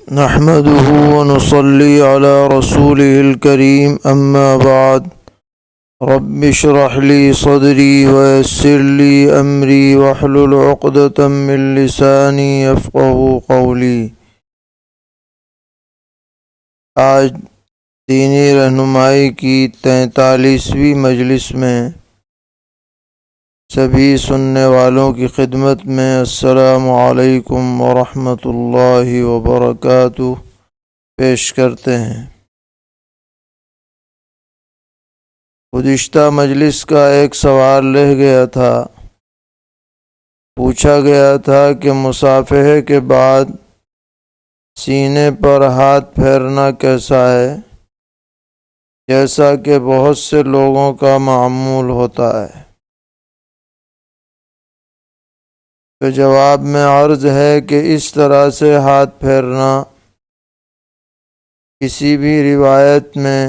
نحمده ونصلي على رسوله الكريم أما بعد رب اشرح لي صدري ويسر لي أمري واحلل عقدة من لساني يفقهوا قولي۔ آج دینی رہنمائی کی 43ویں مجلس میں سبھی سننے والوں کی خدمت میں السلام علیکم ورحمۃ اللہ وبرکاتہ پیش کرتے ہیں۔ گزشتہ مجلس کا ایک سوال رہ گیا تھا۔ پوچھا گیا تھا کہ مصافحے کے بعد سینے پر ہاتھ پھیرنا کیسا ہے، جیسا کہ بہت سے لوگوں کا معمول ہوتا ہے۔ تو جواب میں عرض ہے کہ اس طرح سے ہاتھ پھیرنا کسی بھی روایت میں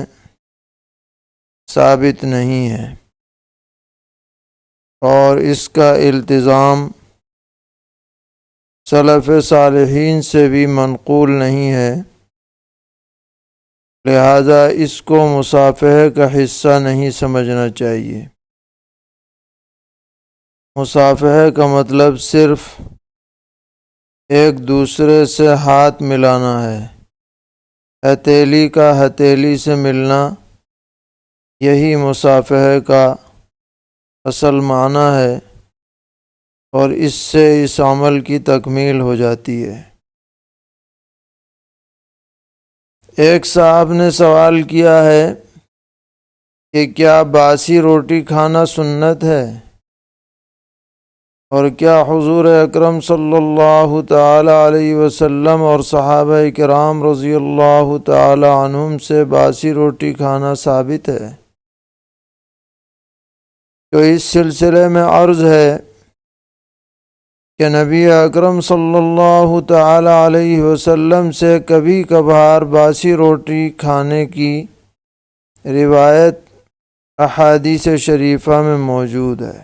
ثابت نہیں ہے، اور اس کا التزام سلف صالحین سے بھی منقول نہیں ہے، لہذا اس کو مصافحے کا حصہ نہیں سمجھنا چاہیے۔ مصافحے کا مطلب صرف ایک دوسرے سے ہاتھ ملانا ہے، ہتھیلی کا ہتھیلی سے ملنا، یہی مصافحے کا اصل معنی ہے، اور اس سے اس عمل کی تکمیل ہو جاتی ہے۔ ایک صاحب نے سوال کیا ہے کہ کیا باسی روٹی کھانا سنت ہے، اور کیا حضور اکرم صلی اللہ تعالی علیہ وسلم اور صحابہ کرام رضی اللہ تعالی عنہم سے باسی روٹی کھانا ثابت ہے؟ تو اس سلسلے میں عرض ہے کہ نبی اکرم صلی اللہ تعالی علیہ وسلم سے کبھی کبھار باسی روٹی کھانے کی روایت احادیث شریفہ میں موجود ہے،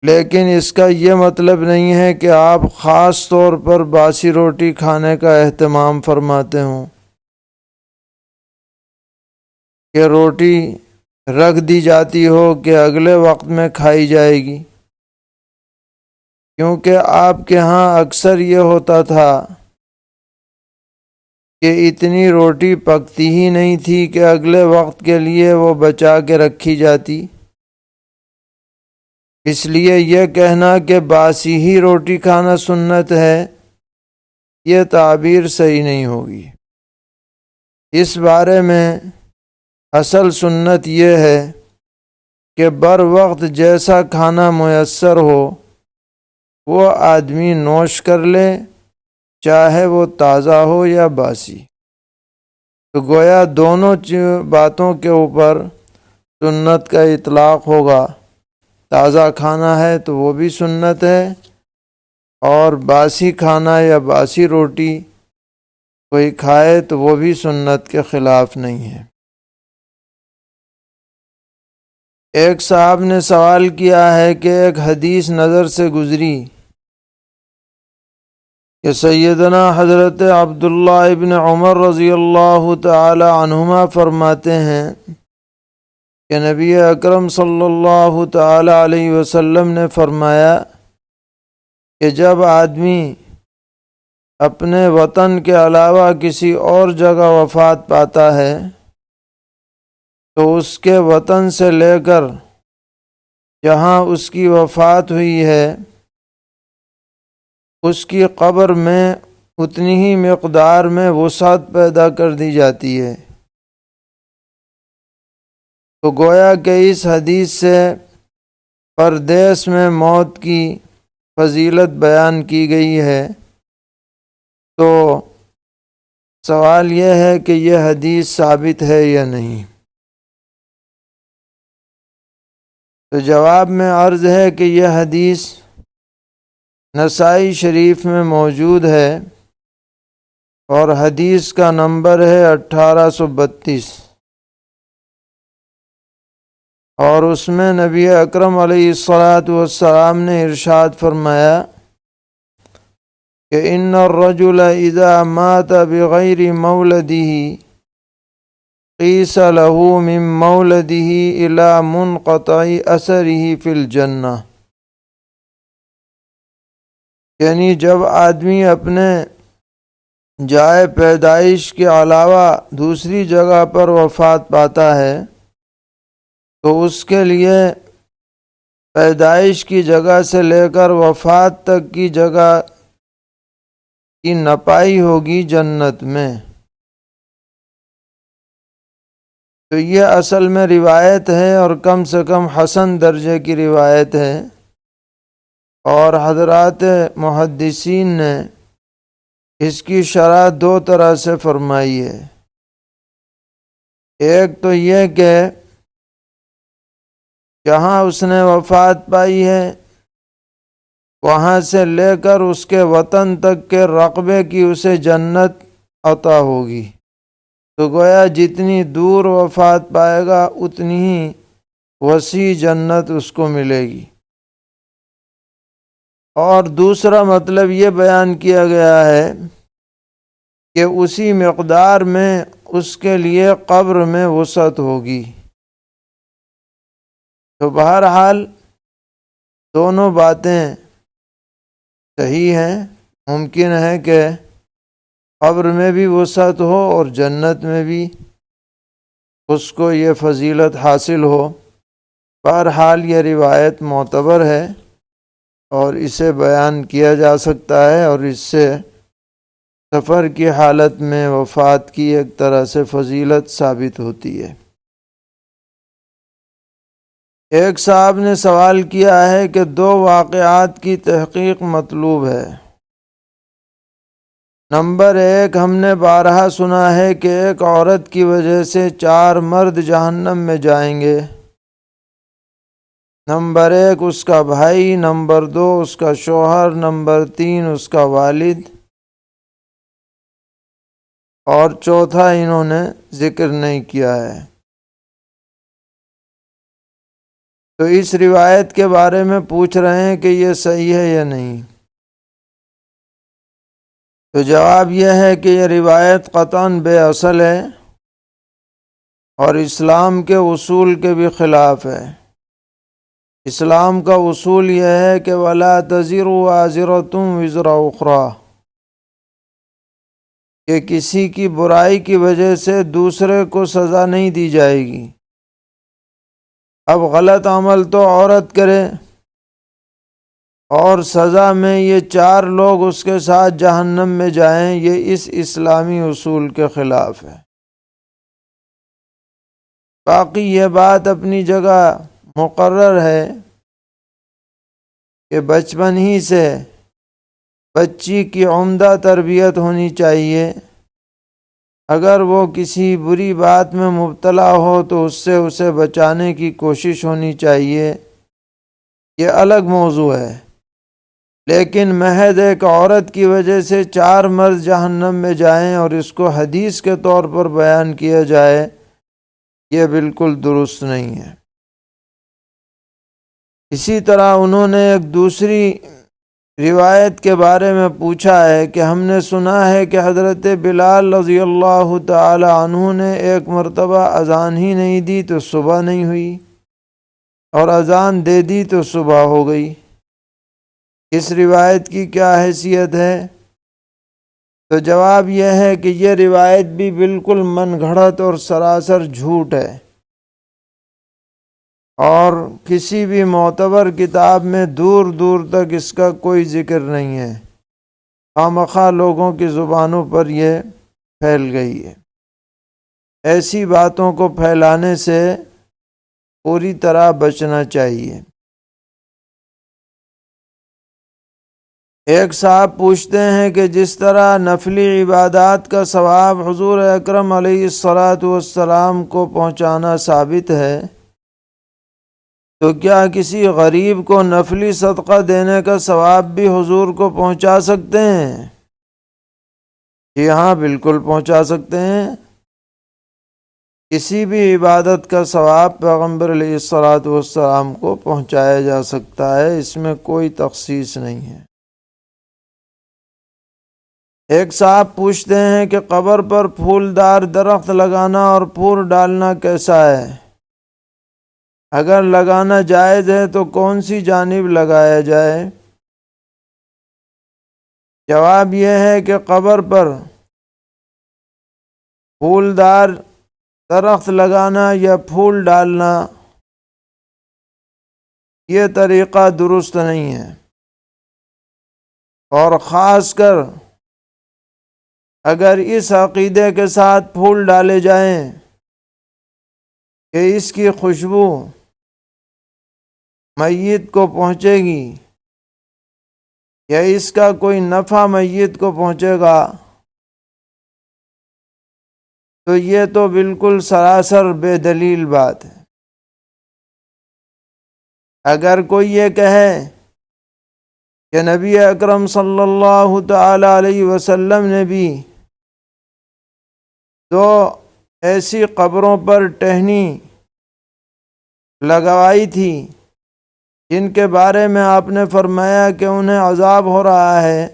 لیکن اس کا یہ مطلب نہیں ہے کہ آپ خاص طور پر باسی روٹی کھانے کا اہتمام فرماتے ہوں، کہ روٹی رکھ دی جاتی ہو کہ اگلے وقت میں کھائی جائے گی، کیونکہ آپ کے ہاں اکثر یہ ہوتا تھا کہ اتنی روٹی پکتی ہی نہیں تھی کہ اگلے وقت کے لیے وہ بچا کے رکھی جاتی۔ اس لیے یہ کہنا کہ باسی ہی روٹی کھانا سنت ہے، یہ تعبیر صحیح نہیں ہوگی۔ اس بارے میں اصل سنت یہ ہے کہ بر وقت جیسا کھانا میسر ہو وہ آدمی نوش کر لے، چاہے وہ تازہ ہو یا باسی۔ تو گویا دونوں باتوں کے اوپر سنت کا اطلاق ہوگا۔ تازہ کھانا ہے تو وہ بھی سنت ہے، اور باسی کھانا یا باسی روٹی کوئی کھائے تو وہ بھی سنت کے خلاف نہیں ہے۔ ایک صاحب نے سوال کیا ہے کہ ایک حدیث نظر سے گزری کہ سیدنا حضرت عبداللہ ابن عمر رضی اللہ تعالی عنہما فرماتے ہیں کہ نبی اکرم صلی اللہ تعالی علیہ وسلم نے فرمایا کہ جب آدمی اپنے وطن کے علاوہ کسی اور جگہ وفات پاتا ہے تو اس کے وطن سے لے کر جہاں اس کی وفات ہوئی ہے اس کی قبر میں اتنی ہی مقدار میں وسعت پیدا کر دی جاتی ہے۔ تو گویا کہ اس حدیث سے پردیس میں موت کی فضیلت بیان کی گئی ہے۔ تو سوال یہ ہے کہ یہ حدیث ثابت ہے یا نہیں؟ تو جواب میں عرض ہے کہ یہ حدیث نسائی شریف میں موجود ہے، اور حدیث کا نمبر ہے 1832، اور اس میں نبی اکرم علیہ الصلاۃ والسلام نے ارشاد فرمایا کہ ان الرجل اذا مات بغیر مولده قیس له من مولده الى منقطع اثره فی الجنہ، یعنی جب آدمی اپنے جائے پیدائش کے علاوہ دوسری جگہ پر وفات پاتا ہے تو اس کے لیے پیدائش کی جگہ سے لے کر وفات تک کی جگہ کی نپائی ہوگی جنت میں۔ تو یہ اصل میں روایت ہے اور کم سے کم حسن درجے کی روایت ہے، اور حضرات محدثین نے اس کی شرح دو طرح سے فرمائی ہے۔ ایک تو یہ کہ جہاں اس نے وفات پائی ہے وہاں سے لے کر اس کے وطن تک کے رقبے کی اسے جنت عطا ہوگی، تو گویا جتنی دور وفات پائے گا اتنی ہی وسیع جنت اس کو ملے گی۔ اور دوسرا مطلب یہ بیان کیا گیا ہے کہ اسی مقدار میں اس کے لیے قبر میں وسعت ہوگی۔ تو بہرحال دونوں باتیں صحیح ہیں، ممکن ہے کہ قبر میں بھی وسعت ہو اور جنت میں بھی اس کو یہ فضیلت حاصل ہو۔ بہرحال یہ روایت معتبر ہے اور اسے بیان کیا جا سکتا ہے، اور اس سے سفر کی حالت میں وفات کی ایک طرح سے فضیلت ثابت ہوتی ہے۔ ایک صاحب نے سوال کیا ہے کہ دو واقعات کی تحقیق مطلوب ہے۔ نمبر ایک، ہم نے بارہا سنا ہے کہ ایک عورت کی وجہ سے 4 مرد جہنم میں جائیں گے۔ نمبر ایک اس کا بھائی، نمبر 2 اس کا شوہر، نمبر 3 اس کا والد، اور چوتھا انہوں نے ذکر نہیں کیا ہے۔ تو اس روایت کے بارے میں پوچھ رہے ہیں کہ یہ صحیح ہے یا نہیں۔ تو جواب یہ ہے کہ یہ روایت قطعاً بے اصل ہے اور اسلام کے اصول کے بھی خلاف ہے۔ اسلام کا اصول یہ ہے کہ وَلَا تَزِرُ وَازِرَةٌ وِزْرَ أُخْرَىٰ، کہ کسی کی برائی کی وجہ سے دوسرے کو سزا نہیں دی جائے گی۔ اب غلط عمل تو عورت کرے اور سزا میں یہ 4 لوگ اس کے ساتھ جہنم میں جائیں، یہ اس اسلامی اصول کے خلاف ہے۔ باقی یہ بات اپنی جگہ مقرر ہے کہ بچپن ہی سے بچی کی عمدہ تربیت ہونی چاہیے۔ اگر وہ کسی بری بات میں مبتلا ہو تو اس سے اسے بچانے کی کوشش ہونی چاہیے، یہ الگ موضوع ہے۔ لیکن محض ایک عورت کی وجہ سے 4 مرد جہنم میں جائیں اور اس کو حدیث کے طور پر بیان کیا جائے، یہ بالکل درست نہیں ہے۔ اسی طرح انہوں نے ایک دوسری روایت کے بارے میں پوچھا ہے کہ ہم نے سنا ہے کہ حضرت بلال رضی اللہ تعالی عنہ نے ایک مرتبہ اذان ہی نہیں دی تو صبح نہیں ہوئی، اور اذان دے دی تو صبح ہو گئی۔ اس روایت کی کیا حیثیت ہے؟ تو جواب یہ ہے کہ یہ روایت بھی بالکل من گھڑت اور سراسر جھوٹ ہے، اور کسی بھی معتبر کتاب میں دور دور تک اس کا کوئی ذکر نہیں ہے۔ خامخواہ لوگوں کی زبانوں پر یہ پھیل گئی ہے۔ ایسی باتوں کو پھیلانے سے پوری طرح بچنا چاہیے۔ ایک صاحب پوچھتے ہیں کہ جس طرح نفلی عبادات کا ثواب حضور اکرم علیہ الصلاۃ والسلام کو پہنچانا ثابت ہے، تو کیا کسی غریب کو نفلی صدقہ دینے کا ثواب بھی حضور کو پہنچا سکتے ہیں؟ جی ہاں، بالکل پہنچا سکتے ہیں۔ کسی بھی عبادت کا ثواب پیغمبر علیہ الصلاۃ والسلام کو پہنچایا جا سکتا ہے، اس میں کوئی تخصیص نہیں ہے۔ ایک صاحب پوچھتے ہیں کہ قبر پر پھولدار درخت لگانا اور پھول ڈالنا کیسا ہے؟ اگر لگانا جائز ہے تو کون سی جانب لگایا جائے؟ جواب یہ ہے کہ قبر پر پھولدار درخت لگانا یا پھول ڈالنا یہ طریقہ درست نہیں ہے، اور خاص کر اگر اس عقیدے کے ساتھ پھول ڈالے جائیں کہ اس کی خوشبو میت کو پہنچے گی یا اس کا کوئی نفع میت کو پہنچے گا، تو یہ تو بالکل سراسر بے دلیل بات ہے۔ اگر کوئی یہ کہے کہ نبی اکرم صلی اللہ تعالی علیہ وسلم نے بھی دو ایسی قبروں پر ٹہنی لگوائی تھی جن کے بارے میں آپ نے فرمایا کہ انہیں عذاب ہو رہا ہے،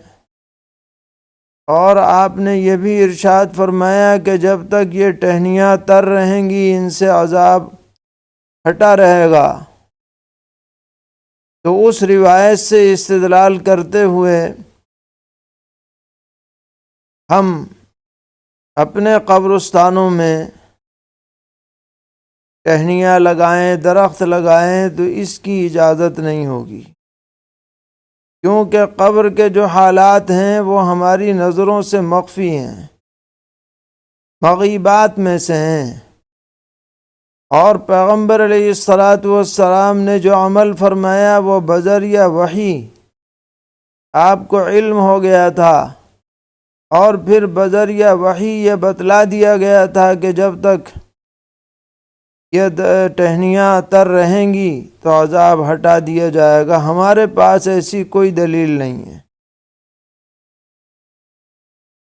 اور آپ نے یہ بھی ارشاد فرمایا کہ جب تک یہ ٹہنیاں تر رہیں گی ان سے عذاب ہٹا رہے گا، تو اس روایت سے استدلال کرتے ہوئے ہم اپنے قبرستانوں میں ٹہنیاں لگائیں، درخت لگائیں، تو اس کی اجازت نہیں ہوگی، کیونکہ قبر کے جو حالات ہیں وہ ہماری نظروں سے مخفی ہیں، مغیبات میں سے ہیں، اور پیغمبر علیہ الصلاۃ نے جو عمل فرمایا وہ بذریعہ وحی آپ کو علم ہو گیا تھا، اور پھر بذریعہ وحی یہ بتلا دیا گیا تھا کہ جب تک یہ ٹہنیاں تر رہیں گی تو عذاب ہٹا دیا جائے گا۔ ہمارے پاس ایسی کوئی دلیل نہیں ہے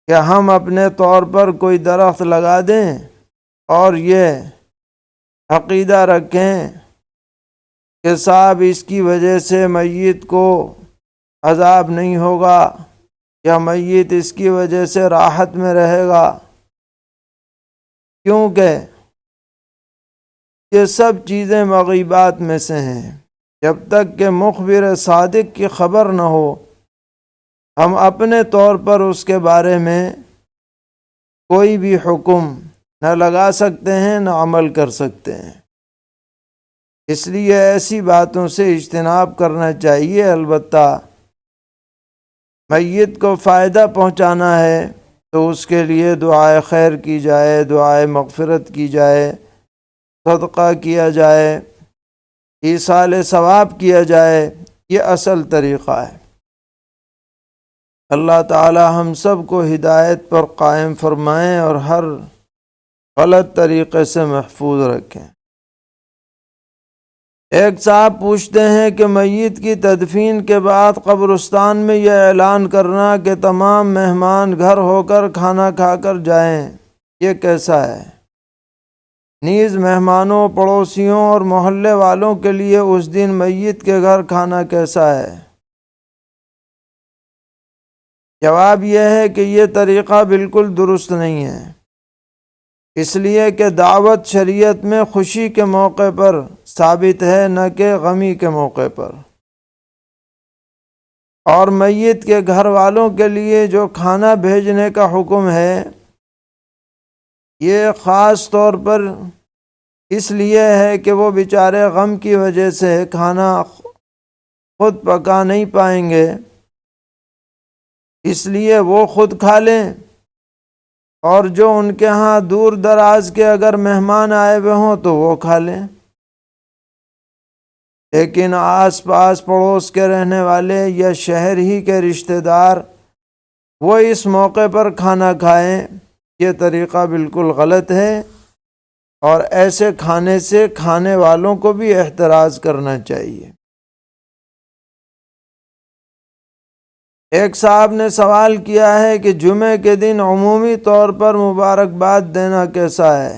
کہ ہم اپنے طور پر کوئی درخت لگا دیں اور یہ عقیدہ رکھیں کہ صاحب اس کی وجہ سے میت کو عذاب نہیں ہوگا یا میت اس کی وجہ سے راحت میں رہے گا، کیونکہ یہ سب چیزیں مغیبات میں سے ہیں۔ جب تک کہ مخبر صادق کی خبر نہ ہو ہم اپنے طور پر اس کے بارے میں کوئی بھی حکم نہ لگا سکتے ہیں نہ عمل کر سکتے ہیں، اس لیے ایسی باتوں سے اجتناب کرنا چاہیے۔ البتہ میت کو فائدہ پہنچانا ہے تو اس کے لیے دعائے خیر کی جائے، دعائے مغفرت کی جائے، صدقہ کیا جائے، ایصال ثواب کیا جائے، یہ اصل طریقہ ہے۔ اللہ تعالی ہم سب کو ہدایت پر قائم فرمائیں اور ہر غلط طریقے سے محفوظ رکھیں۔ ایک صاحب پوچھتے ہیں کہ میت کی تدفین کے بعد قبرستان میں یہ اعلان کرنا کہ تمام مہمان گھر ہو کر کھانا کھا کر جائیں، یہ کیسا ہے؟ نیز مہمانوں، پڑوسیوں اور محلے والوں کے لیے اس دن میت کے گھر کھانا کیسا ہے؟ جواب یہ ہے کہ یہ طریقہ بالکل درست نہیں ہے، اس لیے کہ دعوت شریعت میں خوشی کے موقع پر ثابت ہے، نہ کہ غمی کے موقع پر، اور میت کے گھر والوں کے لیے جو کھانا بھیجنے کا حکم ہے یہ خاص طور پر اس لیے ہے کہ وہ بیچارے غم کی وجہ سے کھانا خود پکا نہیں پائیں گے، اس لیے وہ خود کھا لیں، اور جو ان کے ہاں دور دراز کے اگر مہمان آئے ہوئے ہوں تو وہ کھا لیں، لیکن آس پاس پڑوس کے رہنے والے یا شہر ہی کے رشتہ دار وہ اس موقع پر کھانا کھائیں، یہ طریقہ بالکل غلط ہے، اور ایسے کھانے سے کھانے والوں کو بھی احتراز کرنا چاہیے۔ ایک صاحب نے سوال کیا ہے کہ جمعے کے دن عمومی طور پر مبارکباد دینا کیسا ہے؟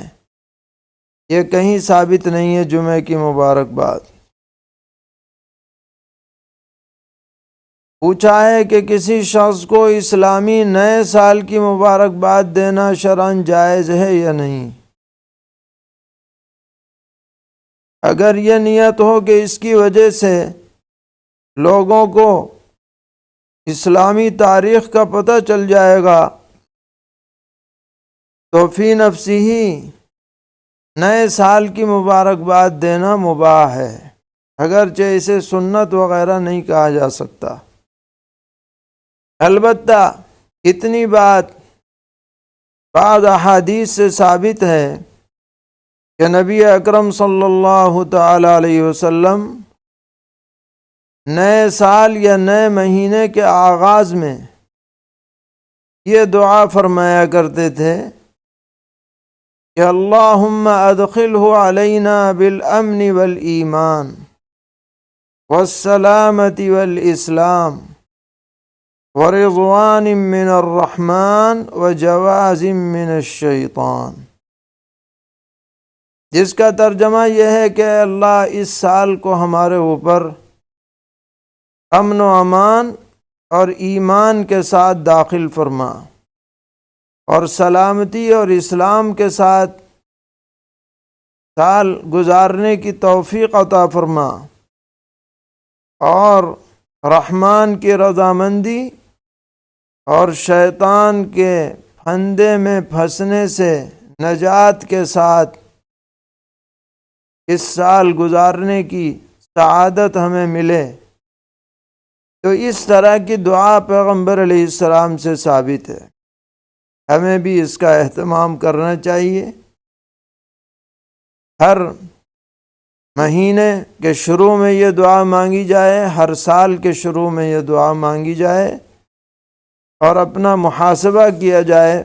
یہ کہیں ثابت نہیں ہے جمعے کی مبارکباد۔ پوچھا ہے کہ کسی شخص کو اسلامی نئے سال کی مبارکباد دینا شرعاً جائز ہے یا نہیں؟ اگر یہ نیت ہو کہ اس کی وجہ سے لوگوں کو اسلامی تاریخ کا پتہ چل جائے گا تو فی نفسی ہی نئے سال کی مبارکباد دینا مباح ہے، اگرچہ اسے سنت وغیرہ نہیں کہا جا سکتا۔ البتہ اتنی بات بعض احادیث سے ثابت ہے کہ نبی اکرم صلی اللہ تعالی علیہ وسلم نئے سال یا نئے مہینے کے آغاز میں یہ دعا فرمایا کرتے تھے کہ اللہم ادخلہ علینا بالامن والایمان والسلامت والاسلام ورضوان من الرحمن وجواز من الشیطان، جس کا ترجمہ یہ ہے کہ اللہ اس سال کو ہمارے اوپر امن و امان اور ایمان کے ساتھ داخل فرما، اور سلامتی اور اسلام کے ساتھ سال گزارنے کی توفیق عطا فرما، اور رحمان کی رضامندی اور شیطان کے پھندے میں پھنسنے سے نجات کے ساتھ اس سال گزارنے کی سعادت ہمیں ملے۔ تو اس طرح کی دعا پیغمبر علیہ السلام سے ثابت ہے، ہمیں بھی اس کا اہتمام کرنا چاہیے۔ ہر مہینے کے شروع میں یہ دعا مانگی جائے، ہر سال کے شروع میں یہ دعا مانگی جائے، اور اپنا محاسبہ کیا جائے،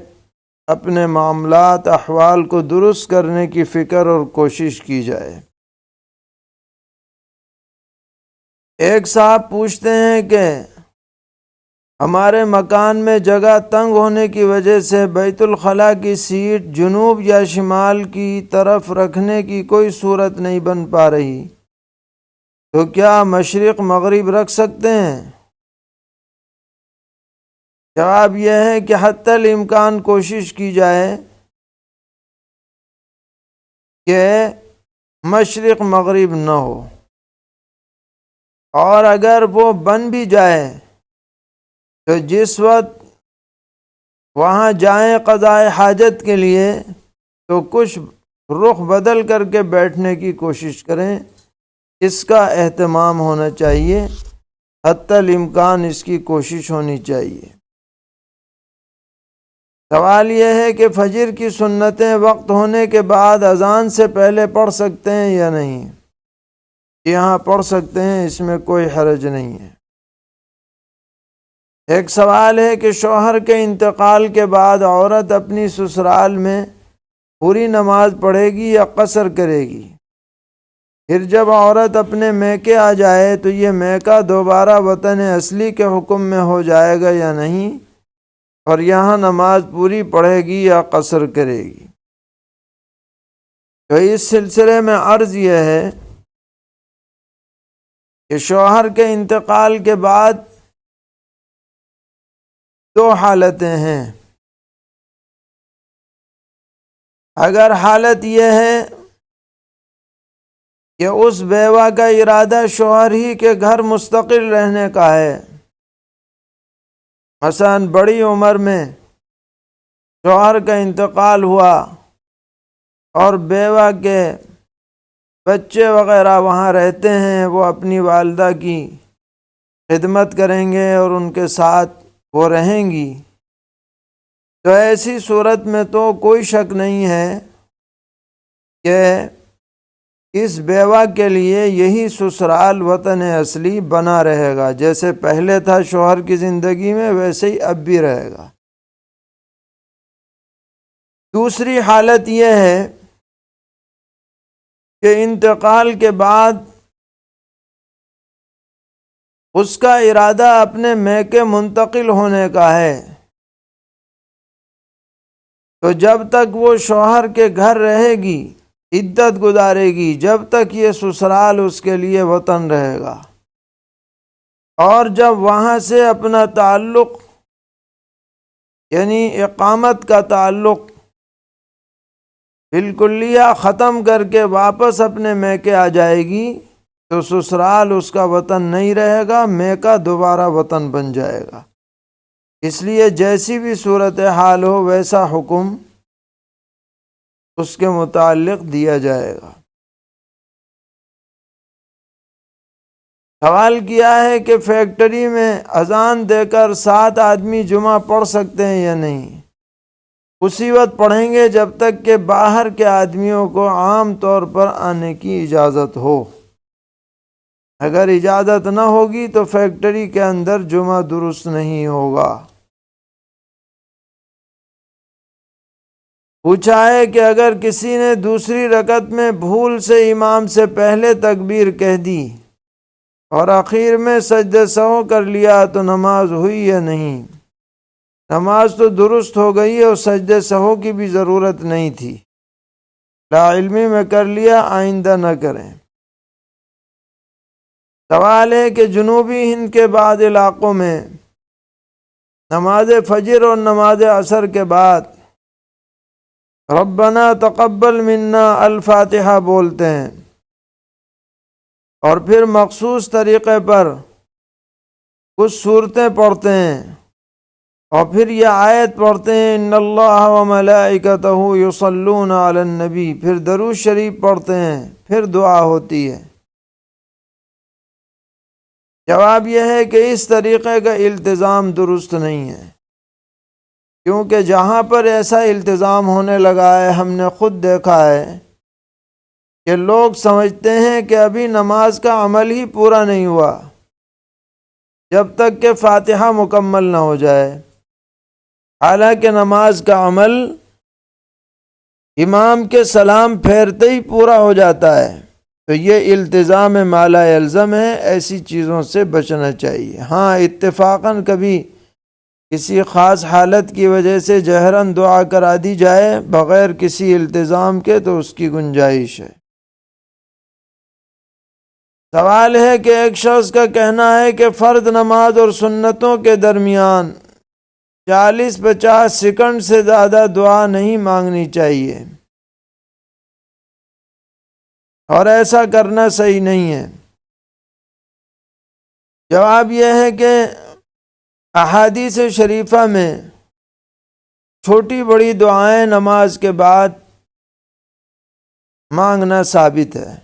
اپنے معاملات احوال کو درست کرنے کی فکر اور کوشش کی جائے۔ ایک صاحب پوچھتے ہیں کہ ہمارے مکان میں جگہ تنگ ہونے کی وجہ سے بیت الخلاء کی سیٹ جنوب یا شمال کی طرف رکھنے کی کوئی صورت نہیں بن پا رہی، تو کیا مشرق مغرب رکھ سکتے ہیں؟ جواب یہ ہے کہ حتی الامکان کوشش کی جائے کہ مشرق مغرب نہ ہو، اور اگر وہ بن بھی جائے تو جس وقت وہاں جائیں قضاء حاجت کے لیے تو کچھ رخ بدل کر کے بیٹھنے کی کوشش کریں، اس کا اہتمام ہونا چاہیے، حتی الامکان اس کی کوشش ہونی چاہیے۔ سوال یہ ہے کہ فجر کی سنتیں وقت ہونے کے بعد اذان سے پہلے پڑھ سکتے ہیں یا نہیں؟ یہاں پڑھ سکتے ہیں، اس میں کوئی حرج نہیں ہے۔ ایک سوال ہے کہ شوہر کے انتقال کے بعد عورت اپنی سسرال میں پوری نماز پڑھے گی یا قصر کرے گی؟ پھر جب عورت اپنے میکے آ جائے تو یہ میکہ دوبارہ وطن اصلی کے حکم میں ہو جائے گا یا نہیں، اور یہاں نماز پوری پڑھے گی یا قصر کرے گی؟ تو اس سلسلے میں عرض یہ ہے کہ شوہر کے انتقال کے بعد دو حالتیں ہیں۔ اگر حالت یہ ہے کہ اس بیوہ کا ارادہ شوہر ہی کے گھر مستقل رہنے کا ہے، مثلا بڑی عمر میں شوہر کا انتقال ہوا اور بیوہ کے بچے وغیرہ وہاں رہتے ہیں، وہ اپنی والدہ کی خدمت کریں گے اور ان کے ساتھ وہ رہیں گی، تو ایسی صورت میں تو کوئی شک نہیں ہے کہ اس بیوہ کے لیے یہی سسرال وطن اصلی بنا رہے گا، جیسے پہلے تھا شوہر کی زندگی میں ویسے ہی اب بھی رہے گا۔ دوسری حالت یہ ہے کہ انتقال کے بعد اس کا ارادہ اپنے میکے منتقل ہونے کا ہے، تو جب تک وہ شوہر کے گھر رہے گی، عدت گزارے گی، جب تک یہ سسرال اس کے لیے وطن رہے گا۔ اور جب وہاں سے اپنا تعلق یعنی اقامت کا تعلق بالکلیہ ختم کر کے واپس اپنے میکے آ جائے گی تو سسرال اس کا وطن نہیں رہے گا، میکہ دوبارہ وطن بن جائے گا۔ اس لیے جیسی بھی صورتحال ہو ویسا حکم اس کے متعلق دیا جائے گا۔ سوال کیا ہے کہ فیکٹری میں اذان دے کر 7 آدمی جمعہ پڑھ سکتے ہیں یا نہیں؟ اسی وقت پڑھیں گے جب تک کہ باہر کے آدمیوں کو عام طور پر آنے کی اجازت ہو۔ اگر اجازت نہ ہوگی تو فیکٹری کے اندر جمعہ درست نہیں ہوگا۔ پوچھا ہے کہ اگر کسی نے دوسری رکعت میں بھول سے امام سے پہلے تکبیر کہہ دی اور آخر میں سجدہ سہو کر لیا تو نماز ہوئی یا نہیں؟ نماز تو درست ہو گئی اور سجدہ سہو کی بھی ضرورت نہیں تھی، لا علمی میں کر لیا، آئندہ نہ کریں۔ سوال ہے کہ جنوبی ہند کے بعض علاقوں میں نماز فجر اور نماز عصر کے بعد ربنا تقبل منا الفاتحہ بولتے ہیں اور پھر مخصوص طریقے پر کچھ صورتیں پڑھتے ہیں اور پھر یہ آیت پڑھتے ہیں ان اللہ وملائکتہ یصلون علی النبی، پھر درود شریف پڑھتے ہیں، پھر دعا ہوتی ہے۔ جواب یہ ہے کہ اس طریقے کا التزام درست نہیں ہے، کیونکہ جہاں پر ایسا التزام ہونے لگا ہے ہم نے خود دیکھا ہے کہ لوگ سمجھتے ہیں کہ ابھی نماز کا عمل ہی پورا نہیں ہوا جب تک کہ فاتحہ مکمل نہ ہو جائے، حالانکہ نماز کا عمل امام کے سلام پھیرتے ہی پورا ہو جاتا ہے۔ تو یہ التزام مالا الزم ہے، ایسی چیزوں سے بچنا چاہیے۔ ہاں اتفاقاً کبھی کسی خاص حالت کی وجہ سے جہراً دعا کرا دی جائے بغیر کسی التزام کے تو اس کی گنجائش ہے۔ سوال ہے کہ ایک شخص کا کہنا ہے کہ فرض نماز اور سنتوں کے درمیان 40-50 سیکنڈ سے زیادہ دعا نہیں مانگنی چاہیے اور ایسا کرنا صحیح نہیں ہے۔ جواب یہ ہے کہ احادیث شریفہ میں چھوٹی بڑی دعائیں نماز کے بعد مانگنا ثابت ہے،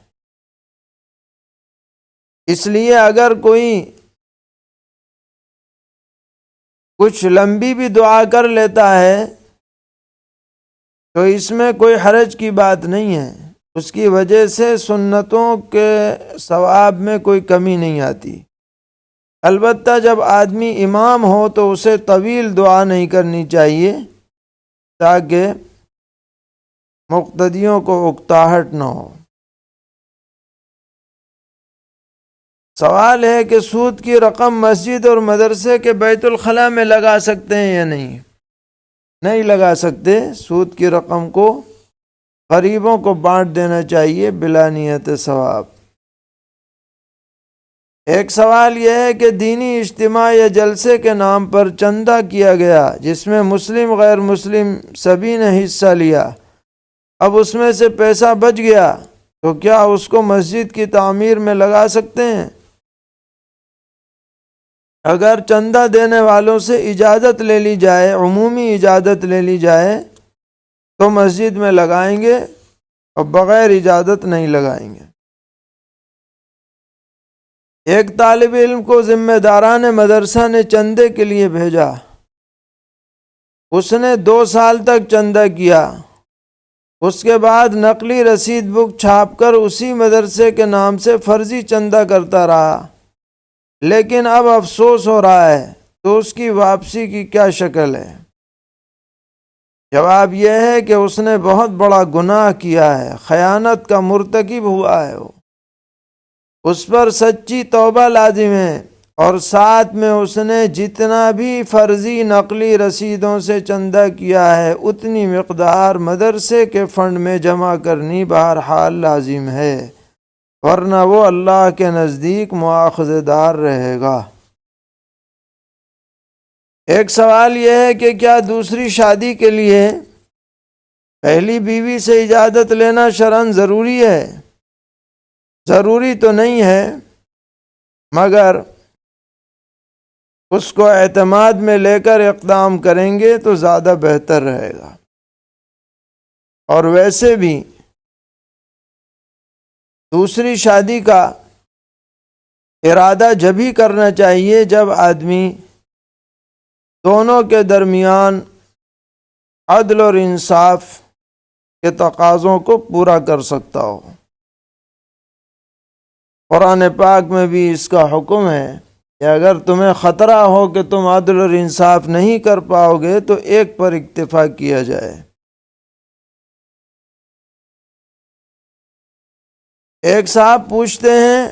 اس لیے اگر کوئی کچھ لمبی بھی دعا کر لیتا ہے تو اس میں کوئی حرج کی بات نہیں ہے، اس کی وجہ سے سنتوں کے ثواب میں کوئی کمی نہیں آتی۔ البتہ جب آدمی امام ہو تو اسے طویل دعا نہیں کرنی چاہیے تاکہ مقتدیوں کو اکتاہٹ نہ ہو۔ سوال ہے کہ سود کی رقم مسجد اور مدرسے کے بیت الخلاء میں لگا سکتے ہیں یا نہیں؟ نہیں لگا سکتے، سود کی رقم کو غریبوں کو بانٹ دینا چاہیے بلا نیت ثواب۔ ایک سوال یہ ہے کہ دینی اجتماع یا جلسے کے نام پر چندہ کیا گیا جس میں مسلم غیر مسلم سبھی نے حصہ لیا، اب اس میں سے پیسہ بچ گیا تو کیا اس کو مسجد کی تعمیر میں لگا سکتے ہیں؟ اگر چندہ دینے والوں سے اجازت لے لی جائے، عمومی اجازت لے لی جائے تو مسجد میں لگائیں گے اور بغیر اجازت نہیں لگائیں گے۔ ایک طالب علم کو ذمہ داران مدرسہ نے چندے کے لیے بھیجا، اس نے 2 سال تک چندہ کیا، اس کے بعد نقلی رسید بک چھاپ کر اسی مدرسے کے نام سے فرضی چندہ کرتا رہا، لیکن اب افسوس ہو رہا ہے تو اس کی واپسی کی کیا شکل ہے؟ جواب یہ ہے کہ اس نے بہت بڑا گناہ کیا ہے، خیانت کا مرتکب ہوا ہے، اس پر سچی توبہ لازم ہے، اور ساتھ میں اس نے جتنا بھی فرضی نقلی رسیدوں سے چندہ کیا ہے اتنی مقدار مدرسے کے فنڈ میں جمع کرنی بہرحال لازم ہے، ورنہ وہ اللہ کے نزدیک مواخذہ دار رہے گا۔ ایک سوال یہ ہے کہ کیا دوسری شادی کے لیے پہلی بیوی سے اجازت لینا شرعاً ضروری ہے؟ ضروری تو نہیں ہے، مگر اس کو اعتماد میں لے کر اقدام کریں گے تو زیادہ بہتر رہے گا۔ اور ویسے بھی دوسری شادی کا ارادہ جب ہی کرنا چاہیے جب آدمی دونوں کے درمیان عدل اور انصاف کے تقاضوں کو پورا کر سکتا ہو۔ قرآن پاک میں بھی اس کا حکم ہے کہ اگر تمہیں خطرہ ہو کہ تم عدل اور انصاف نہیں کر پاؤ گے تو ایک پر اکتفا کیا جائے۔ ایک صاحب پوچھتے ہیں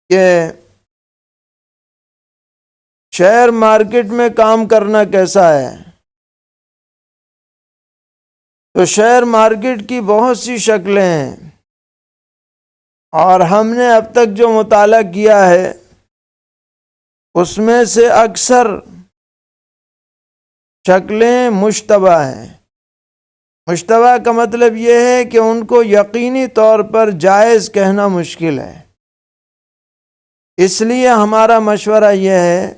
کہ شیئر مارکیٹ میں کام کرنا کیسا ہے؟ تو شیئر مارکیٹ کی بہت سی شکلیں ہیں، اور ہم نے اب تک جو مطالعہ کیا ہے اس میں سے اکثر شکلیں مشتبہ ہیں۔ مشتبہ کا مطلب یہ ہے کہ ان کو یقینی طور پر جائز کہنا مشکل ہے۔ اس لیے ہمارا مشورہ یہ ہے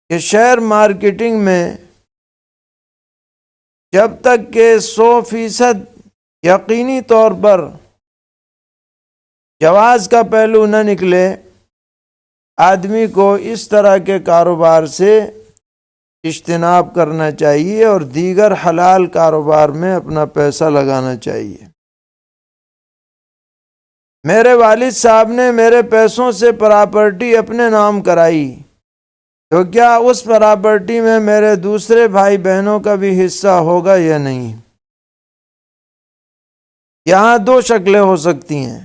کہ شیئر مارکیٹنگ میں جب تک کہ 100% یقینی طور پر جواز کا پہلو نہ نکلے، آدمی کو اس طرح کے کاروبار سے اجتناب کرنا چاہیے اور دیگر حلال کاروبار میں اپنا پیسہ لگانا چاہیے۔ میرے والد صاحب نے میرے پیسوں سے پراپرٹی اپنے نام کرائی، تو کیا اس پراپرٹی میں میرے دوسرے بھائی بہنوں کا بھی حصہ ہوگا یا نہیں؟ یہاں دو شکلیں ہو سکتی ہیں۔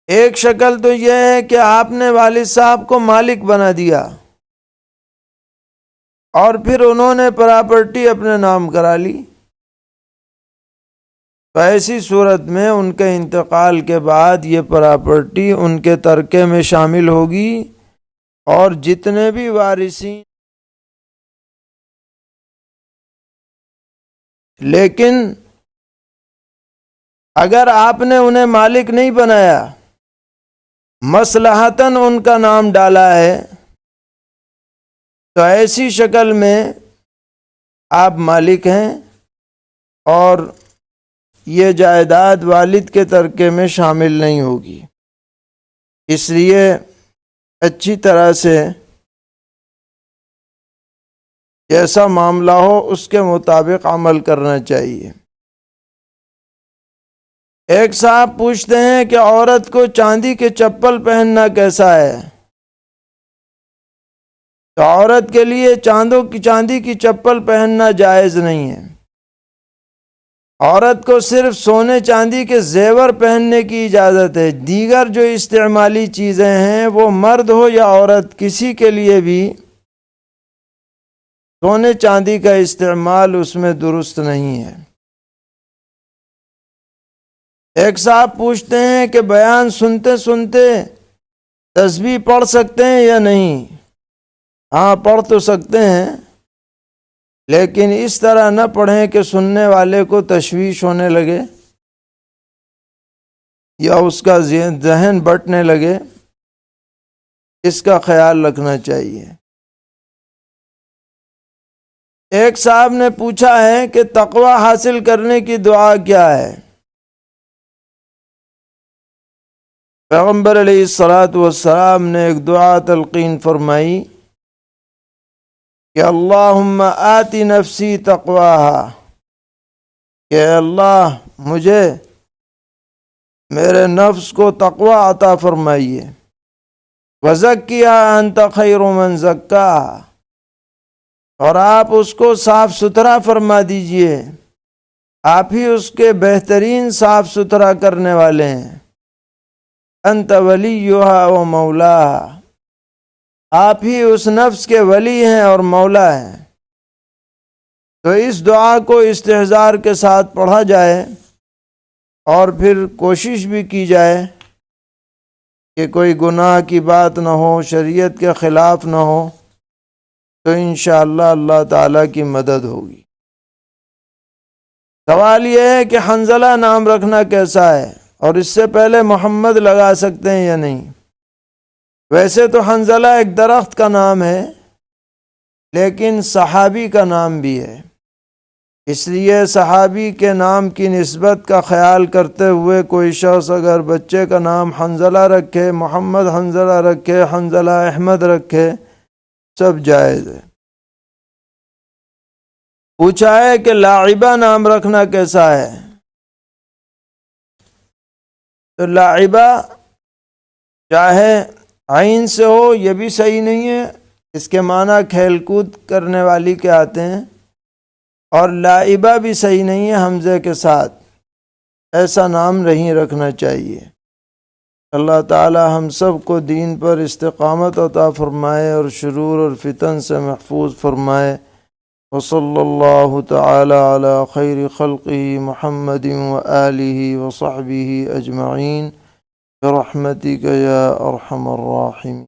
ایک شکل تو یہ ہے کہ آپ نے والد صاحب کو مالک بنا دیا اور پھر انہوں نے پراپرٹی اپنے نام کرا لی، تو ایسی صورت میں ان کے انتقال کے بعد یہ پراپرٹی ان کے ترکے میں شامل ہوگی، اور جتنے بھی وارثین، لیکن اگر آپ نے انہیں مالک نہیں بنایا، مصلحتاً ان کا نام ڈالا ہے، تو ایسی شکل میں آپ مالک ہیں اور یہ جائیداد والد کے ترکے میں شامل نہیں ہوگی۔ اس لیے اچھی طرح سے جیسا معاملہ ہو اس کے مطابق عمل کرنا چاہیے۔ ایک صاحب پوچھتے ہیں کہ عورت کو چاندی کے چپل پہننا کیسا ہے؟ تو عورت کے لیے چاندی کی چپل پہننا جائز نہیں ہے۔ عورت کو صرف سونے چاندی کے زیور پہننے کی اجازت ہے۔ دیگر جو استعمالی چیزیں ہیں وہ مرد ہو یا عورت کسی کے لیے بھی سونے چاندی کا استعمال اس میں درست نہیں ہے۔ ایک صاحب پوچھتے ہیں کہ بیان سنتے سنتے تسبیح پڑھ سکتے ہیں یا نہیں؟ ہاں، پڑھ تو سکتے ہیں، لیکن اس طرح نہ پڑھیں کہ سننے والے کو تشویش ہونے لگے یا اس کا ذہن بٹنے لگے۔ اس کا خیال رکھنا چاہیے۔ ایک صاحب نے پوچھا ہے کہ تقوی حاصل کرنے کی دعا کیا ہے؟ پیغمبر علیہ الصلاۃ والسلام نے ایک دعا تلقین فرمائی کہ اللہم آتی نفسی تقواہا، کہ اللہ مجھے میرے نفس کو تقوی عطا فرمائیے، وزکیہا انت خیر من زکاہا، اور آپ اس کو صاف ستھرا فرما دیجئے، آپ ہی اس کے بہترین صاف ستھرا کرنے والے ہیں، انت ولیہا و مولاہا، آپ ہی اس نفس کے ولی ہیں اور مولا ہیں۔ تو اس دعا کو استحضار کے ساتھ پڑھا جائے اور پھر کوشش بھی کی جائے کہ کوئی گناہ کی بات نہ ہو، شریعت کے خلاف نہ ہو، تو انشاءاللہ اللہ تعالیٰ کی مدد ہوگی۔ سوال یہ ہے کہ حنظلہ نام رکھنا کیسا ہے، اور اس سے پہلے محمد لگا سکتے ہیں یا نہیں؟ ویسے تو حنظلہ ایک درخت کا نام ہے، لیکن صحابی کا نام بھی ہے، اس لیے صحابی کے نام کی نسبت کا خیال کرتے ہوئے کوئی شخص اگر بچے کا نام حنظلہ رکھے، محمد حنظلہ رکھے، حنظلہ احمد رکھے، سب جائز ہے۔ پوچھا ہے کہ لاعبہ نام رکھنا کیسا ہے؟ تو لاعبہ چاہے عین سے ہو یہ بھی صحیح نہیں ہے، اس کے معنی کھیل کود کرنے والی کے آتے ہیں، اور لاعبہ بھی صحیح نہیں ہے حمزے کے ساتھ، ایسا نام نہیں رکھنا چاہیے۔ اللہ تعالی ہم سب کو دین پر استقامت عطا فرمائے اور شرور اور فتن سے محفوظ فرمائے۔ وصلی اللہ تعالی علی خیر خلقہ محمد وآلہ وصحبہ اجمعین برحمتک یا ارحم الراحمین۔